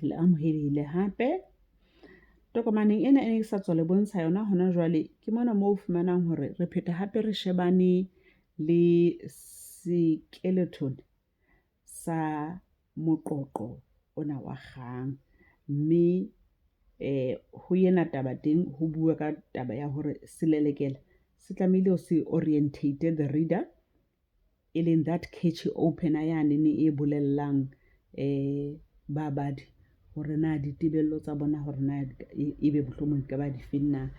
le amohelehile hape. Tokomaneng ena e sa tswa le bontsha yona hona jwale ke mona moo fumanang hore re pheta hape re shebane le Sekelethone sa moqoqo ona wa kgang, mme ho yena taba teng ho bua ka taba ya hore selelekela se tlamehile ho se orientate the reader, e leng that catchy opener yane e bolellang babadi hore na ditebello tsa bona hore na ebe bohlomong ka ba di feng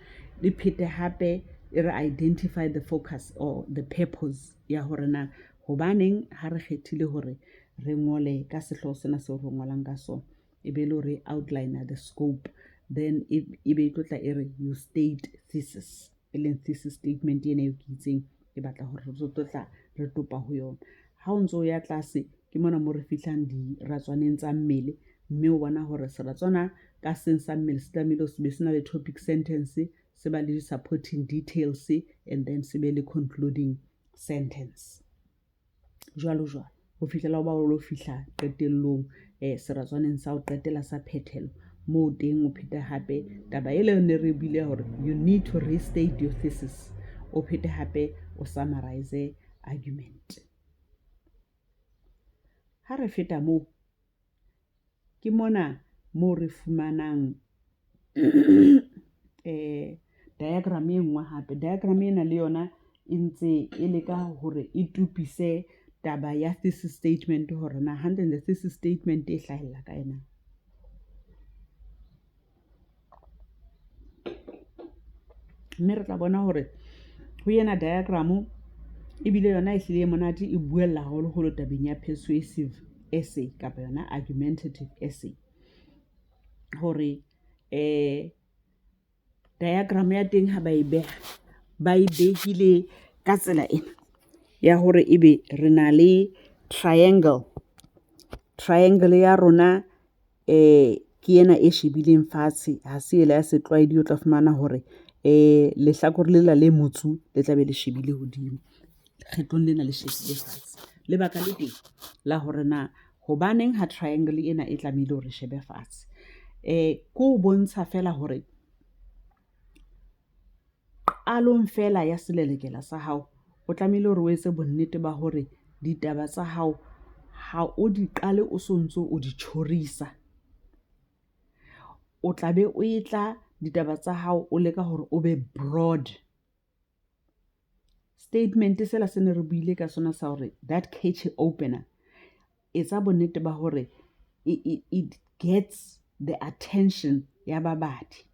le phete hape e re identify the focus or the purpose ya hore na hobaneng ha re kgethile hore re ngole ka sehloho sena seo re ngolang ka sona e be le hore outline the scope, then e be tlotla e re you state thesis, e leng thesis statement ena e ke itseng e batla hore re tlotla re topa ho yona. Ha o ntso ya tlase ke mona mo re fihlang diratswaneng tsa mmele, mme o bona hore seratswana ka seng sa mmele se tlamehile se be se na le topic sentence, se ba le supporting details, and then se be le concluding sentence, jwalo jwalo ho fihlela o ba o lo fihla qetellong seratswaneng sa ho qetela sa phethelo moo teng o phete hape taba e le ne re bile hore you need to restate your thesis, o phete hape o summarize argument. Ha re feta moo ke mona moo re fumanang diagram e nngwe hape. Diagram ena le yona e ntse e leka hore e tupise taba ya thesis statement hore na hantle the thesis statement e hlahella ka ena. Mme re tla bona hore ho yena diagram e bile yona e hlile monate e buella haholo tabeng ya persuasive essay kapa yona argumentative essay, hore diagram ya teng ha ba e behile ka tsela ena ya hore ebe re na le triangle ya rona ke ena e shebileng fatshe, ha se ela ya setlwaedi o tla fumana hore lehlakore lela le motsu le tla be le shebile hodimo, kgetlong lena le shebile fatshe. Lebaka le teng la hore na hobaneng ha triangle ena e tlamehile hore shebe fatshe ko bontsha fela hore qalong fela ya selelekela sa hao o tlamehile hore o etse bonnete ba hore ditaba tsa hao ha o di qale o sontso o di tjhorisa, o tla be o etla ditaba tsa hao o leka hore o be broad. Statement sela se ne re buile ka sona sa hore that catchy opener etsa bonnete ba hore it gets the attention ya babadi,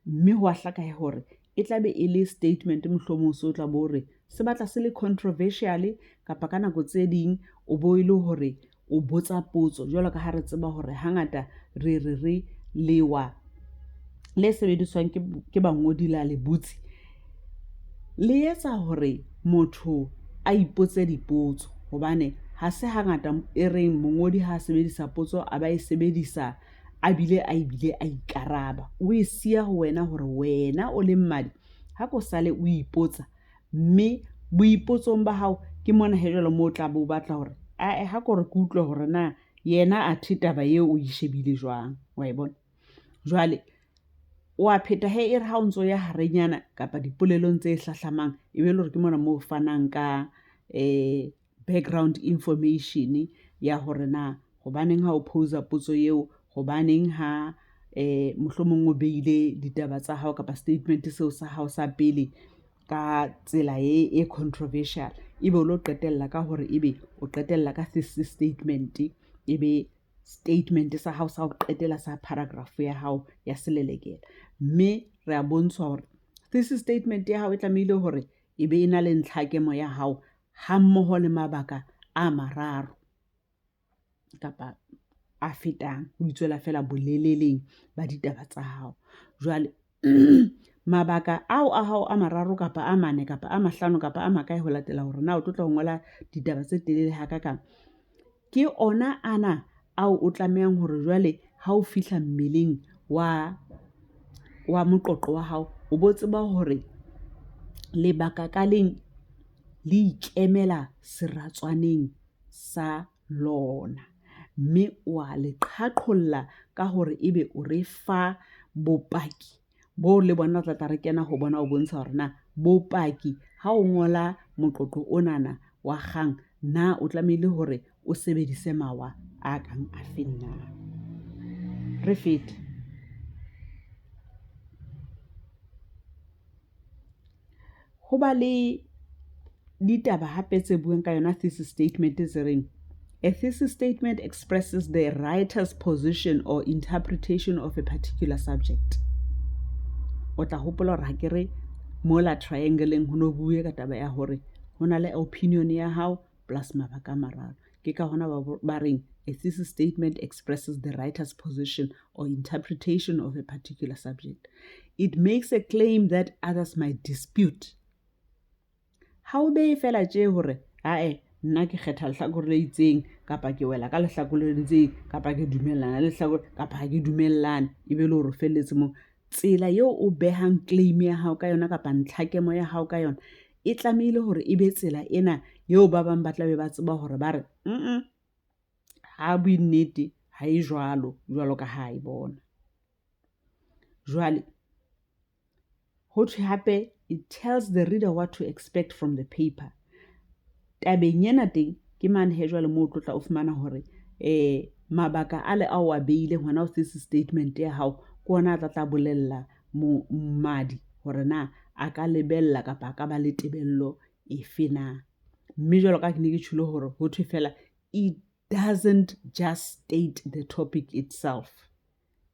mme ho hlaka hore e tla be e le statement mohlomong so tla bo re se batla se le controversial kapa ka nako tse ding o bo ile hore o botsa potso jwalo ka ha re tseba hore hangata re lewa le sebediswang ke bangodi la le butsi le etsa hore motho a ipotse dipotso, hobane ha se hangata e reng mongodi ha sebedisa potso a ba e sebedisa a bile a ikaraba, o e siya ho wena hore wena o le mmadi ha ko sale o ipotsa, mme boipotsong ba hao ke mona he jwale mo tla bo batla hore ha ko re ke utlwe hore na yena a taba eo o ishebile jwang, wa e bona. Jwale wa pheta he e re ha o ntso ya harenyana kapa dipolelong tse hlahlamang e be le hore ke mona mo fanang ka background information ya hore na hobaneng ha o posa potso eo, hobaneng ha mohlomong o beile ditaba tsa hao kapa statement seo sa hao sa pele ka tsela e controversial, ebe o lo qetella ka hore ebe o qetella ka thesis statement, ebe statement sa hao sa ho qetela sa paragraph ya hao ya selelekela, mme re a bontshwa hore thesis statement ya hao e tlamehile hore ebe ena le ntlhakemo ya hao ha mmoho le mabaka a mararo kapa a fetang ho itswela fela boleleleng ba ditaba tsa hao. Jwale mabaka ao a hao a mararo kapa a mane kapa a mahlano kapa a makae ho latela hore na o tlo tla ngola ditaba tse telele hakakang, ke ona ana ao o tlamehang hore jwale ha o fihla mmeleng wa moqoqo wa hao o bo tseba hore lebaka ka leng le ikemela seratswaneng sa lona, mme wa le qhaqholla ka hore ebe o re fa bopaki bo le bona tla re kena go bona o bontsha hore na bopaki ha o ngola moqoqo onana wa kgang na o tlamehile hore o sebedise mawa a kang a fenna. Re fete. Ho ba le ditaba hape tse buang ka yona thesis statement tse reng a thesis statement expresses the writer's position or interpretation of a particular subject. O tla hopola hore ha ke re mola triangle-eng ho no bue ka taba ya hore ho na le opinion ya hao plus mabaka a mararo. Ke ka hona ba reng a thesis statement expresses the writer's position or interpretation of a particular subject. It makes a claim that others might dispute. Ha o be fela tje hore nna ke kgetha lehlakore le itseng kapa ke wela ka lehlakore le itseng kapa ke dumellana le lehlakore kapa ha ke dumellane ebe le hore felletse mo tsela eo o behang claim ya hao ka yona kapa ntlhakemo ya hao ka yona e tlamehile hore e be tsela ena eo ba bang ba tla be ba tseba hore ba re ha boinnete ha e jwalo ka ha e bona. Jwale ho thwe hape it tells the reader what to expect from the paper. Tabeng ena teng ke mane he jwale mo tlo tla o fumana hore mabaka a le a o a beile ngwana o thesis statement ya hao ke ona a tla bolella mmadi hore na a ka lebella kapa ka ba le tebello efe na. Mme jwalo ka ke ne ke tshilo hore ho thwe fela it doesn't just state the topic itself.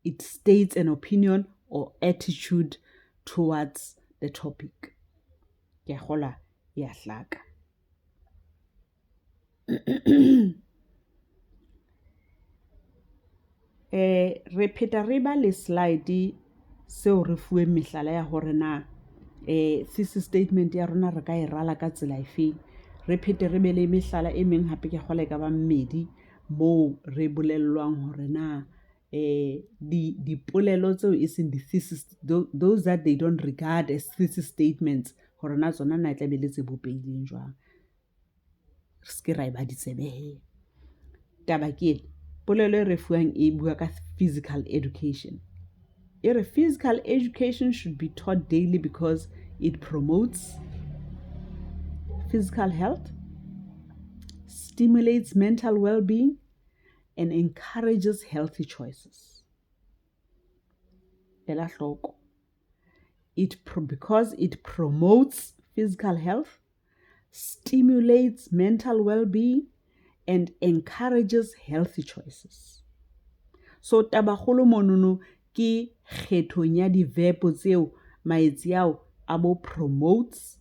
It states an opinion or attitude towards the topic. Ke kgola ya hlaka. Re pheta re ba le slide seo re fuwe mehlala ya hore na thesis statement ya rona re ka e rala ka tsela efe. Re phete re be le mehlala e meng hape ke kgola ka ba mmedi mo re bolellwang hore na dipolelo tseo e seng di-thesis, those that they don't regard as thesis statements hore na tsona na tla be le tse bopeileng jwang. Ske ra ba ditsebehe taba ke polelo e re fuwang e bua ka physical education. Physical education should be taught daily because it promotes physical health, stimulates mental well-being, and encourages healthy choices. Ela hloko. Because it promotes physical health, stimulates mental well-being, and encourages healthy choices. So tabakgolo monono ke kgethong ya di-verb tseo maetsi ao a bo promotes,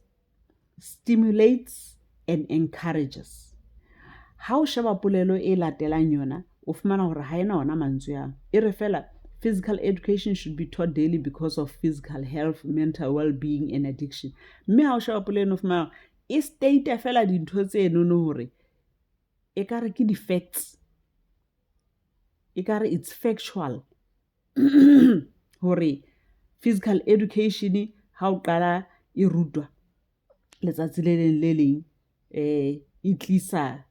stimulates, and encourages. Ha o sheba polelo e latelang yona o fumana hore ha ena ona mantswe a e re fela physical education should be taught daily because of physical health, mental well-being, and addiction. Mme ha o sheba polelo o fumana e state fela dintho tse nono hore e ka re ke di-facts, e ka re it's factual hore physical education ha o qala e rutwa letsatsi le leng e tlisa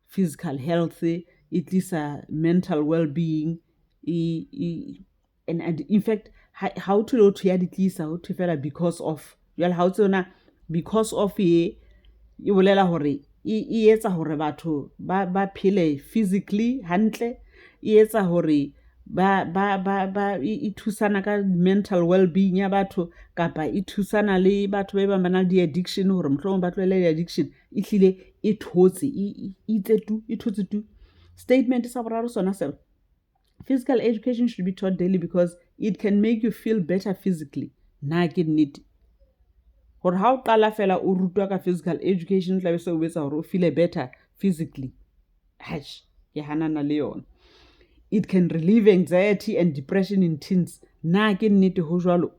physical health, e tlisa mental well-being, and in fact how to lo to ya di tlisa ho to fela because of jwale ha o tsona because of e bolela hore e etsa hore batho ba phele physically hantle, e etsa hore ba e thusana ka mental well-being ya batho kapa e thusana le batho ba bana di addiction hore mohlomong ba tlohele di addiction e hlile e thotse e thotse tu. Statement sa boraro sona se physical education should be taught daily because it can make you feel better physically. Na ke nnete hore ha o qala fela o rutwa ka physical education tla be se o betsa hore o feel better physically. Ke hanana le yona. It can relieve anxiety and depression in teens. Na ke nnete ho jwalo.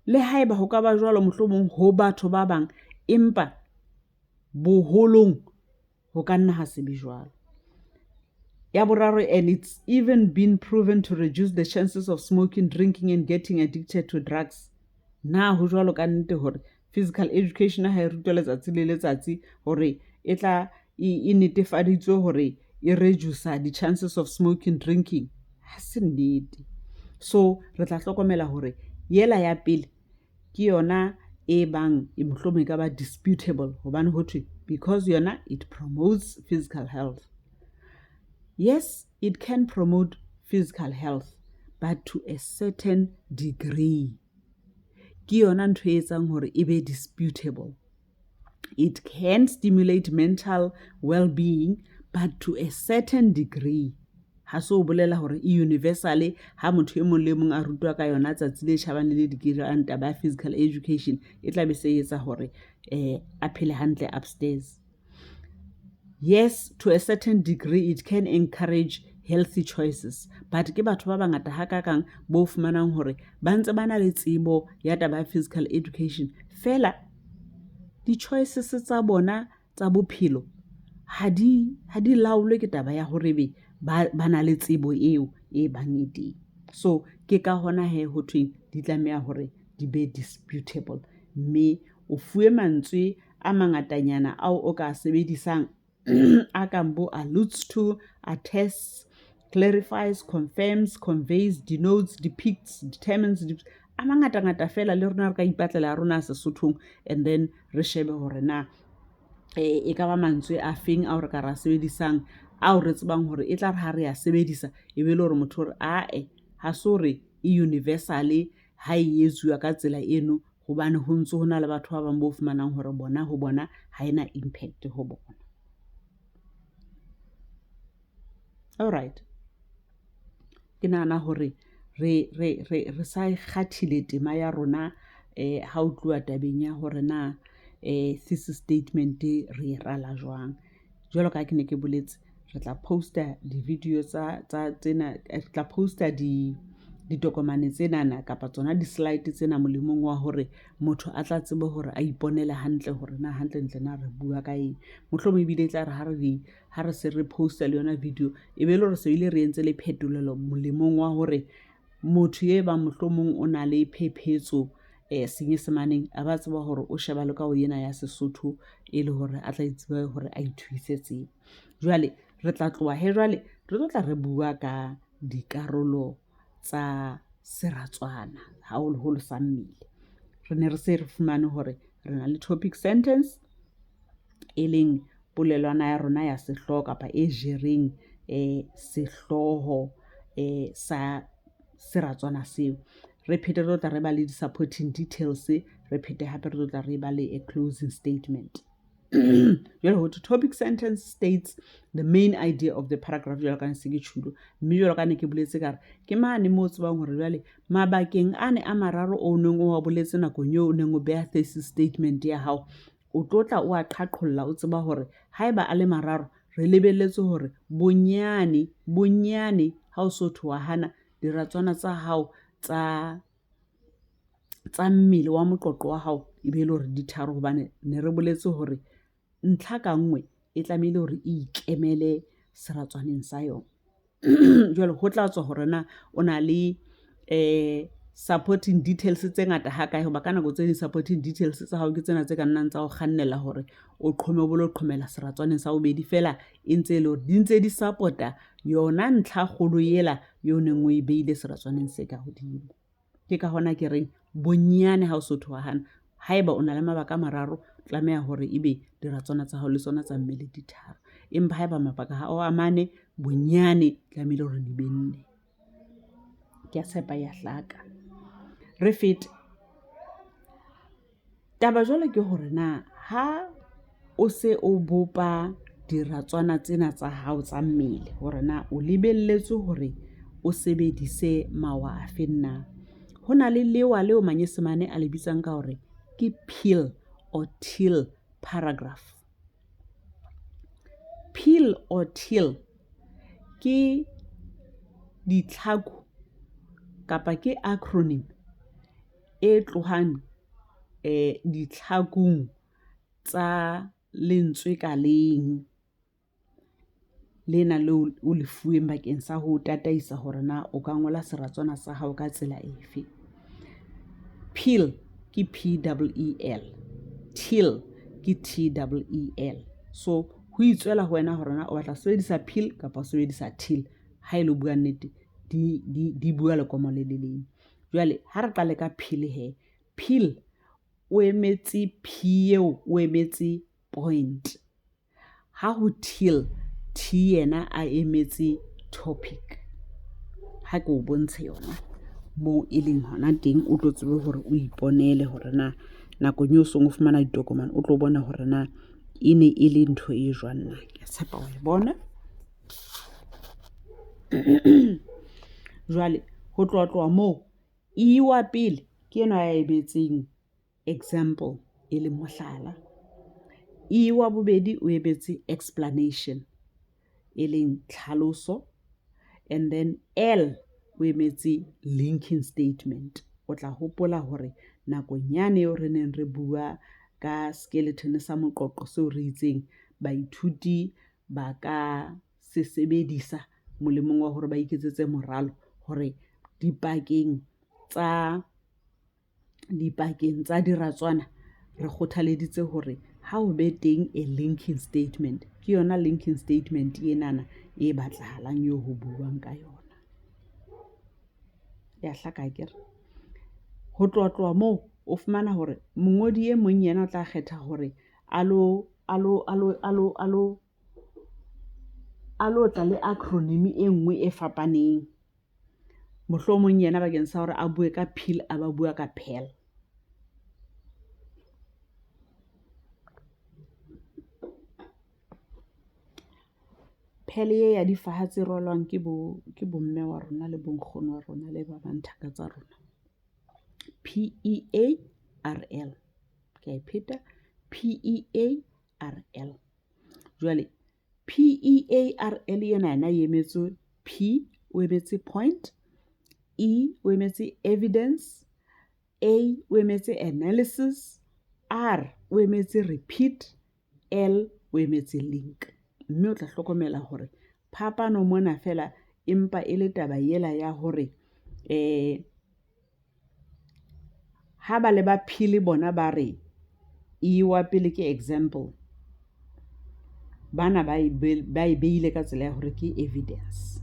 Le haeba ho ka ba jwalo mohlomong ho batho ba bang empa boholong ho ka nna ha se be jwalo. Ya boraro, and it's even been proven to reduce the chances of smoking, drinking, and getting addicted to drugs. Na ho jwalo ka nnete hore physical education ha e rutwa letsatsi le letsatsi hore e tla e netefaditswe hore e reduce the chances of smoking, drinking. Ha se nnete. So re tla hlokomela hore yela ya pele ke yona e bang e mohlomong ka ba disputable hobane ho thwe because yona it promotes physical health. Yes, it can promote physical health, but to a certain degree. Ke yona ntho e etsang hore e be disputable. It can stimulate mental well-being, but to a certain degree. Ha so bolela hore e universally ha motho e mong le mong a rutwa ka yona tsatsi le tjhabang le dikiranta ba physical education e tla be se etsa hore a phele hantle upstairs. Yes, to a certain degree it can encourage healthy choices, but ke batho ba bangata ha kakang bo fumanang hore ba ntse ba na le tsebo ya taba physical education fela di choices tsa bona tsa bophelo ha di laolwe ke taba ya hore be ba na le tsebo eo e bang e teng. So ke ka hona he ho thweng di tlameha hore di be disputable, mme o fuwe mantswe a mangatanyana ao o ka sebedisang a kambo alludes to, attests, clarifies, confirms, conveys, denotes, depicts, determines, a mangata fela le rona re ka ipatlela rona Sesothong, and then re shebe hore na e ka ba mantswe a feng a re ka ra sebedisang a re tsebang hore e tla re ha re ya sebedisa e be le hore motho re ha so re e universally ha e etsuwa ka tsela eno hobane ho ntse ho na le batho ba bang bo fumanang hore bona ho bona ha ena impact ho bona. All right. Ke nahana hore re sa ikgathile tema ya rona ha o tluwa tabeng ya hore na thesis statement re rala jwang. Jwalo ka ke ne ke boletse re tla posta di-video tsa tsena, re tla posta ditokomane tsenana kapa tsona di-slide tsena molemong wa hore motho a tla tsebe hore a iponele hantle hore na hantle ntle na re bua ka eng. Mohlomong ebile tla re ha re se re posta le yona video e be le hore se ile re entse le phetolelo molemong wa hore motho e ba mohlomong o na le phephetso senyesemaneng a ba tseba hore o sheba le ka o yena ya Sesotho e le hore a tla itseba hore a ithuisetse. Jwale re tla tloha jwale re tla re bua ka dikarolo tsa seratswana haholoholo sa mmele. Re ne re se re fumane hore re na le topic sentence e leng polelwana ya rona ya sehloho kapa e jereng sehloho sa seratswana seo. Re phete re tla re ba le di-supporting details, re phete hape re tla re ba le a closing statement. Jwale topic sentence states the main idea of the paragraph jwalo ka se ke tshulo, mme jwalo ka ne ke boletse ka re ke mane mo tsebang hore jwale mabakeng ane a mararo o neng o wa boletse nakong eo o neng o beha thesis statement ya hao o tlotla o a qhaqholla o tseba hore haeba a le mararo re lebelletse hore bonyane ha o so thwa hana diratswana tsa hao tsa mmele wa moqoqo wa hao e be le hore di tharo hobane ne re boletse hore ntlha ka nngwe e tlamehile hore e ikemele seratswaneng sa yona. Jwale ho tla tswa hore na o na le supporting details tse ngata ha kae hoba ka nako tse di supporting details tsa hao ke tsena tse ka nnang tsa go kgannela hore o qhome bolo qhomela seratswaneng sa bobedi fela e ntse le hore di ntse di supporta yona ntlha kgolo yela yo neng o e beile seratswaneng se ka hodimo. Ke ka hona ke reng bonyane ha o so thwa hana haeba o na le mabaka mararo tlameha hore ebe diratswana tsa hao le tsona tsa mmele di tharo, empa haeba mabaka ha o amane bonyane tlamehile hore di be 4. Ke a tshepa ya hlaka. Re fete taba jwale ke hore na ha o se o bopa diratswana tsena tsa hao tsa mmele hore na o lebelletse hore o sebedise mawa a fenna. Ho na le lewa leo manyesemane a le bitsang ka hore ke pill or till paragraph. Pill or till ke ditlhako kapa ke acronym e tlohang ditlhakong tsa lentswe ka leng lena leo o le fuweng bakeng sa ho tataisa hore na o ka ngola seratswana sa hao ka tsela efe. Pill ke PEEL, till ke TEEL. So ho ho itswela ho wena hore na o batla sebedisa pill kapa o sebedisa till ha ile bua nnete di bua le komo le leng. Jwale ha re qale ka pill pill o emetse p eo o emetse point, ha ho till t yena a emetse topic. Ha ke o bontshe yona mo e leng hona teng o tlo tsebe hore o iponele hore na nakong eo song o fumana ditokomane o tlo bona hore na e ne e le ntho e jwang na. Ke tshepa o e bona. Jwale ho tloha moo e wa pele ke ena ya ebetseng example e le mohlala, e wa bobedi o ebetse explanation e leng tlhaloso, and then L o emetse linking statement. O tla hopola hore nakong yane eo re neng re bua ka skeleton sa moqoqo seo re itseng baithuti ba ka se sebedisa molemong wa hore ba iketsetse moralo hore dipakeng tsa diratswana re kgothaleditse hore ha o be teng a linking statement, ke yona linking statement enana e batlahalang yo ho buang ka yona. Ya hlaka akere ho tloha moo o fumana hore mongodi e mong yena o tla kgetha hore alo tla le acronym e nngwe e fapaneng. Mohlomong yena bakeng sa hore a bue ka pill a ba bua ka pearl. Pearl ye ya difaha tse rolwang ke bo mme wa rona le bo nkgono wa rona le ba banthaka tsa rona. PEARL. Ke a ipheta PEARL. Jwale PEARL yena e emetse P o emetse point, E o emetse evidence, A o emetse analysis, R o emetse repeat, L o emetse link. Mme o tla hlokomela hore phapano mona fela empa e le taba yela ya hore ha ba le ba phile bona ba re e wa pele ke example, bana ba e beile ka tsela ya hore ke evidence.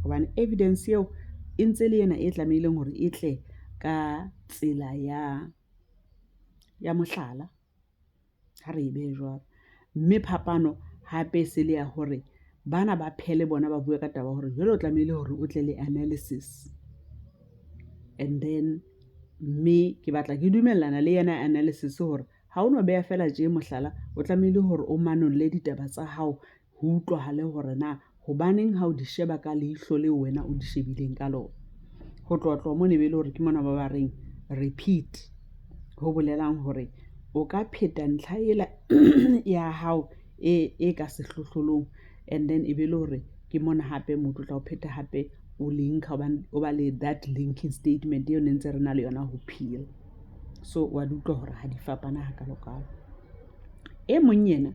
Hobane evidence eo e ntse le yena e tlameileng hore e tle ka tsela ya mohlala ha re be jwalo. Mme phapano hape se le ya hore bana ba phele bona ba bua ka taba hore jwale o tlameile hore o tle le analysis, and then mme ke batla ke dumellana le yena analysis hore ha o no beya fela je mohlala o tlameile hore o manolle ditaba tsa hao ho utlwahale hore na hobaneng ha o di sheba ka leihlo le wena o di shebileng ka lona. Ho tloha mo ne be le hore ke mona ba reng repeat, ho bolelang hore o ka pheta ntlha ela ya hao e ka sehlohlolong, and then e be le hore ke mona hape motho tla o pheta hape o link o ba le that linking statement eo ne ntse re na le yona ho pill. So wa di utlwa hore ha di fapana ha kalo e mong yena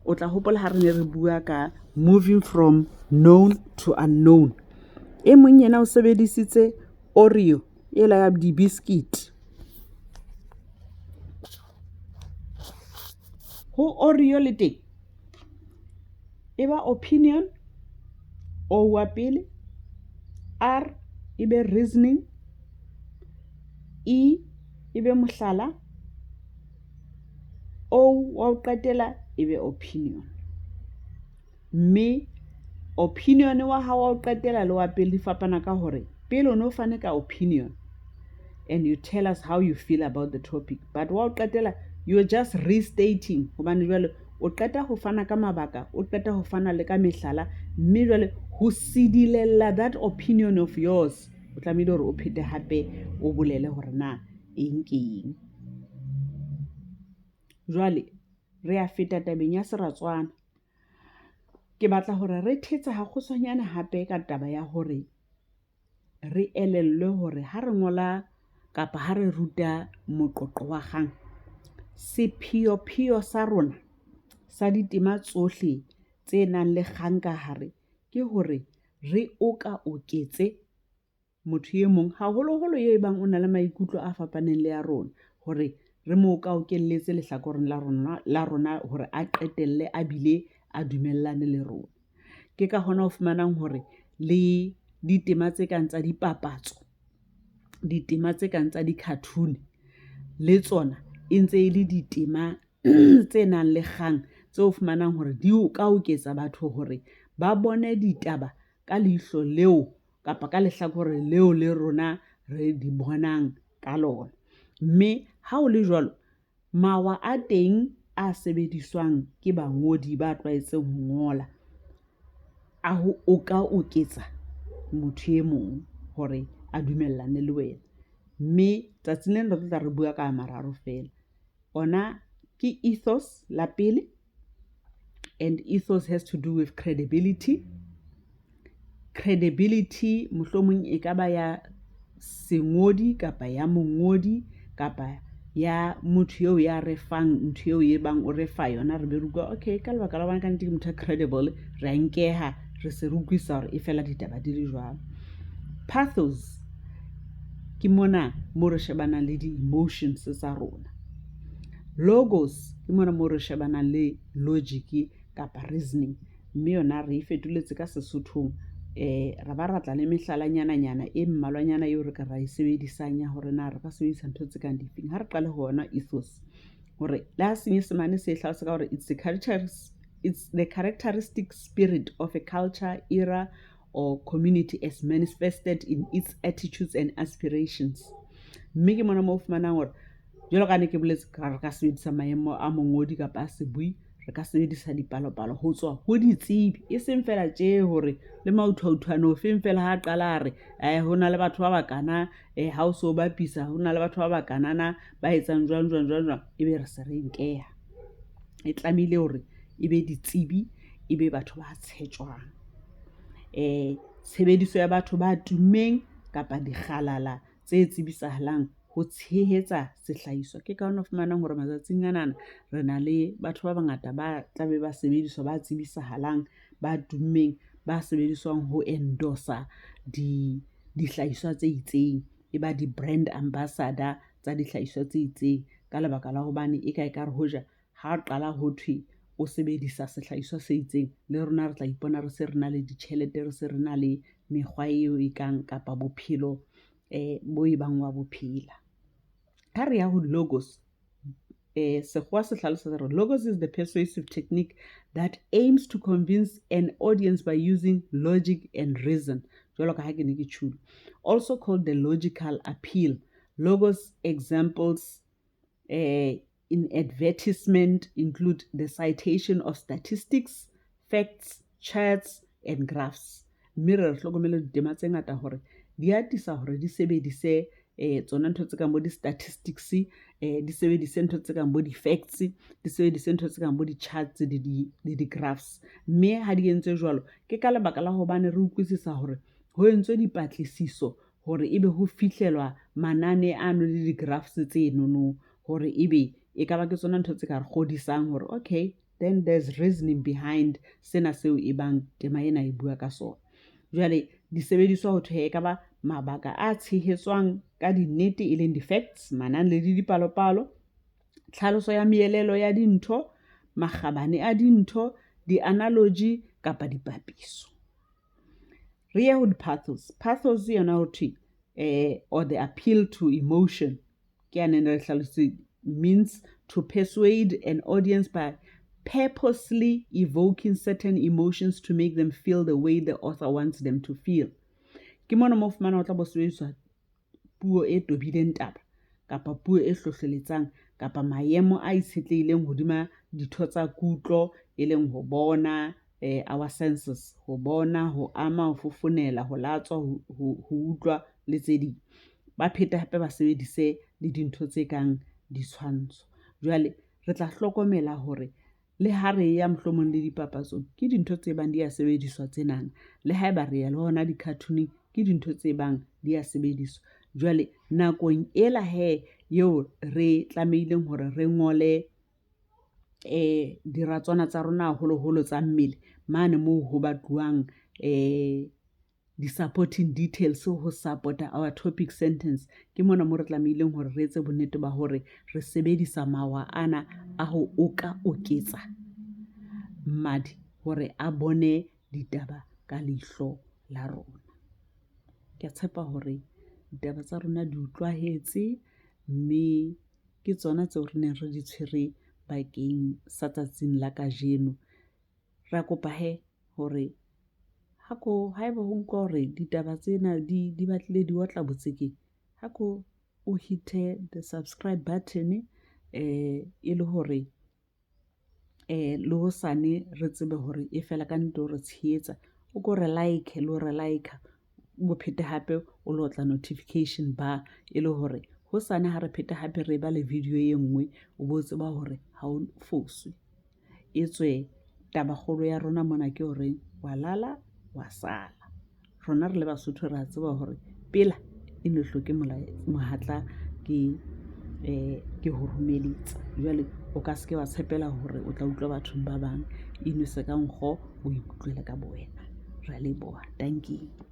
o tla hopola ha re ne re bua ka moving from known to unknown. E mong yena o sebedisitse Oreo ela ya di biscuit. Ho Oreo le teng e ba opinion, O wa pele, R e be reasoning, E e be mohlala, O wa o qetela e be opinion. Mme opinion wa hao wa o qetela le wa pele di fapana ka hore pele o no fane ka opinion and you tell us how you feel about the topic, but wa o qetela you're just restating hobane jwale o qeta ho fana ka mabaka, o qeta ho fana le ka mehlala, mme jwale ho sidilella that opinion of yours o tlamehile hore o phete hape o bolele hore na eng ke eng. Jwale re a feta tabeng ya seratswana. Ke batla hore re thetsa ha kgosanyana hape ka taba ya hore re elellwe hore ha re ngola kapa ha re ruta moqoqo wa kgang, sepheo sa rona sa ditema tsohle tse nang le kgang ka hare ke hore re oketse motho e mong haholoholo e bang o na le maikutlo a fapaneng le ya rona, hore re mo ka o kelletse lehlakoreng la rona hore a qetelle a bile a dumellane le rona. Ke ka hona o fumanang hore le ditema tse kang tsa dipapatso, ditema tse kang tsa di-cartoon le tsona e ntse e le ditema tse nang le kgang tseo fumanang hore di ka oketsa batho hore ba bone ditaba ka leihlo leo kapa ka lehlakore leo le rona re di bonang ka lona. Mme ha o le jwalo, mawa a teng a sebediswang ke bangodi ba tlwaetseng ho ngola o ka oketsa motho e mong hore a dumellane le wena. Mme tsatsing lena re tla re bua ka mararo fela. Ona ke ethos la pele, and ethos has to do with credibility. Credibility mohlomong e ka ba ya sengodi kapa ya mongodi kapa ya motho eo ya refang ntho eo e bang o refa yona, re be re bua okay ka lebaka la bana ka nnete ke motho credible, re a nkeha re se re utlwisa hore e fela ditaba di le jwalo. Pathos ke mona mo re shebanang le di-emotions tsa rona. Logos ke mona mo re shebanang le logic kapa reasoning, mme yona re e fetoletse ka Sesothong ra ba ratla le mehlalanyana e mmalwanyana eo re ka ra e sebedisang ya hore na re ka sebedisa ntho tse kang difeng. Ha re qale ho yona ethos hore la Senyesemane se hlalosa ka hore it's the characteristic spirit of a culture, era or community as manifested in its attitudes and aspirations. Mme ke mona mo fumanang hore jwalo ka ne ke boletse re ka sebedisa maemo a mongodi kapa a sebui, re ka sebedisa dipalopalo ho tswa ho ditsebi, e seng fela tje hore le mauthautshwane o feng fela ha qala re ho na le batho ba bakana ha o so bapisa ho na le batho ba bakanana ba etsang jwang ebe re se re nkeha. E tlamehile hore ebe ditsebi ebe batho ba tshetjwang. Tshebediso ya batho ba tummeng kapa dikgalala tse tsebisahalang ho tshehetsa sehlahiswa. Ke ka hona o fumanang hore matsatsing anana re na le batho ba bangata ba tlabe ba sebediswa ba tsebisahalang ba tummeng ba sebediswang ho endorsa dihlahiswa tse itseng, e ba di-brand ambassador tsa dihlahiswa tse itseng ka lebaka la hobane e ka re hoja ha qala ho thwe o sebedisa sehlahiswa se itseng, le rona re tla ipona re se re na le ditjhelete, re se re na le mekgwa eo e kang kapa bophelo bo e bang wa bophela. Ha re ya ho logos, sekgowa se hlalosa hore logos is the persuasive technique that aims to convince an audience by using logic and reason. Jwalo ka ha ke ne ke tsholo, also called the logical appeal. Logos examples in advertisement include the citation of statistics, facts, charts and graphs. Mme re hlokomele ditema tse ngata hore di atisa hore di sebedise tsona ntho tse kang bo di-statistics, di sebedise ntho tse kang bo di-facts, di sebedise ntho tse kang bo di-charts le di-graphs. Mme ha di entse jwalo ke ka lebaka la hobane re utlwisisa hore ho entswe dipatlisiso hore ebe ho fihlelwa manane ano le di-graphs tse nono hore ebe e ka ba ke tsona ntho tse ka re kgodisang hore okay, then there's reasoning behind sena seo e bang tema ena e bua ka sona. Jwale di sebediswa ho thwe e ka ba mabaka a tshehetswang ka dinnete e leng di-facts, manane le dipalopalo, tlhaloso ya meelelo ya dintho, makgabane a dintho, di-analogy kapa dipapiso. Re ye ho di-pathos. Pathos yona ho thwe or the appeal to emotion ke ane re hlalositse, means to persuade an audience by purposely evoking certain emotions to make them feel the way the author wants them to feel. Ke mona mo fumana o tla bo sebediswa puo e tobileng taba kapa puo e hlohleletsang kapa maemo a itshetlehileng hodima ditho tsa kutlo e leng ho bona, our senses, ho bona, ho ama, ho fofonela, ho latswa, ho utlwa le tse ding. Ba pheta hape ba sebedise le dintho tse kang ditshwantsho. Jwale re tla hlokomela hore le ha re ya mohlomong le dipapatsong ke dintho tse bang di a sebediswa tsenana, le ha eba re ya le hona di-cartoon ke dintho tse bang di a sebediswa. Jwale nakong ela eo re tlameileng hore re ngole diratswana tsa rona haholo tsa mmele mane moo ho batluwang di-supporting details ho support-a our topic sentence ke mona mo re tlameileng hore re etse bonnete ba hore re sebedisa mawa ana a ho oketsa mmadi hore a bone ditaba ka leihlo la rona. Ke a tshepa hore ditaba tsa rona di utlwahetse mme ke tsona tseo re neng re di tshwere bakeng sa tsatsing la kajeno. Ra kopa hore haeba ho nkwa hore ditaba tsena di batlile di otla botsekeng, o hite the subscribe button e le hore le hosane re tsebe hore e fela ka nnete o re tshehetsa. O ko re like le hore like bo phete hape o lo tla notification bar e le hore hosane ha re phete hape re ba le video e nngwe o bo tseba hore ha o foswe. E tswe taba kgolo ya rona mona ke hore wa lala wa sala. Rona re le Basotho re a tseba hore pela e ne hloke mohatla ke ho romeletsa. Jwale o ka se ke wa tshepela hore o tla utlwa bathong ba bang, inwese ka nkgo o ikutlwele ka bowena. Re a leboha. Thank you.